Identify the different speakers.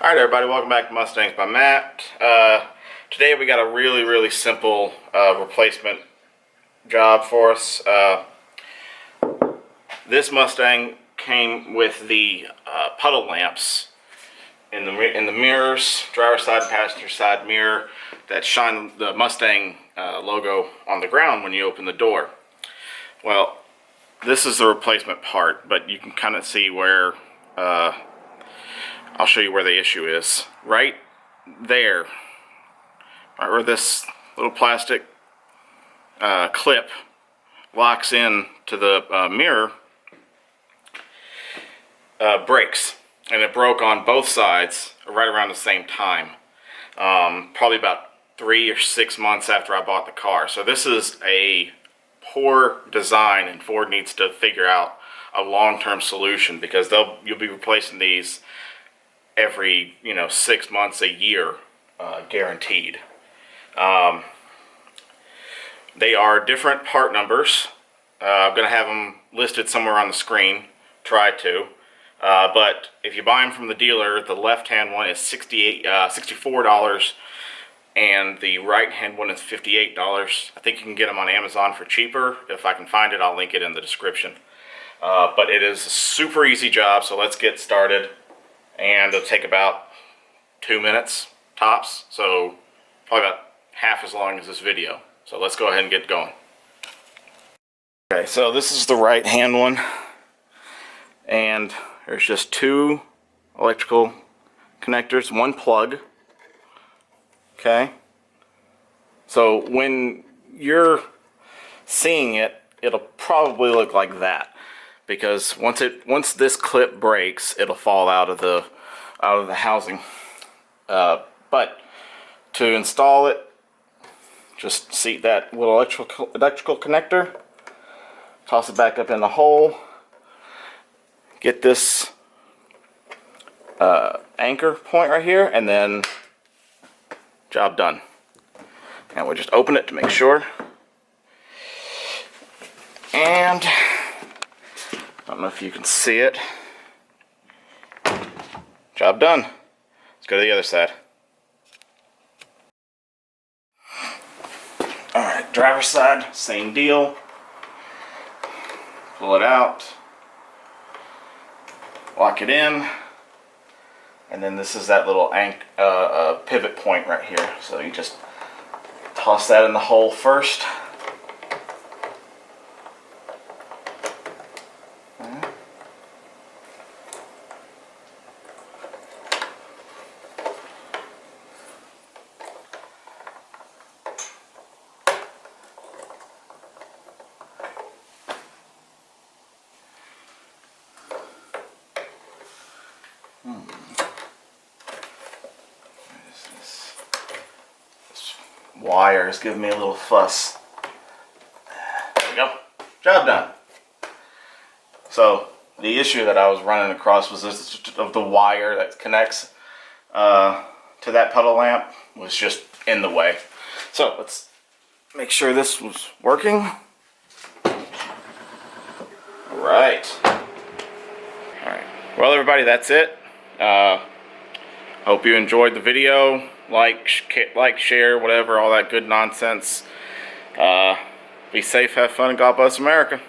Speaker 1: Alright everybody, welcome back to Mustangs by Matt. Today we got a really simple replacement job for us. This Mustang came with the puddle lamps in the mirrors, driver's side and passenger side mirror, that shine the Mustang logo on the ground when you open the door. Well, this is the replacement part, but you can kind of see where I'll show you where the issue is. Right there, right where this little plastic clip locks in to the mirror, breaks. And it broke on both sides right around the same time. Probably about 3 or 6 months after I bought the car. So this is a poor design, and Ford needs to figure out a long-term solution, because you'll be replacing these every 6 months, a year, guaranteed. They are different part numbers. I'm gonna have them listed somewhere on the screen. Try to. But if you buy them from the dealer, the left-hand one is $64, and the right-hand one is $58. I think you can get them on Amazon for cheaper. If I can find it, I'll link it in the description. But it is a super easy job, so let's get started. And it'll take about 2 minutes tops, so probably about half as long as this video. So let's go ahead and get going. Okay, so this is the right-hand one, and there's just 2 electrical connectors, 1 plug. Okay, so when you're seeing it, it'll probably look like that, because once this clip breaks, it'll fall out of the housing. But to install it, just seat that little electrical connector, toss it back up in the hole, get this anchor point right here, and then job done. And we'll just open it to make sure. And I don't know if you can see it. Job done. Let's go to the other side. Alright, driver's side, same deal. Pull it out. Lock it in. And then this is that little pivot point right here. So you just toss that in the hole first. This wire is giving me a little fuss. There we go. Job done. So the issue that I was running across was this of the wire that connects to that puddle lamp was just in the way. So let's make sure this was working. Alright. Alright. Well everybody, that's it. Hope you enjoyed the video. Like, share, whatever, all that good nonsense. Be safe, have fun, and God bless America.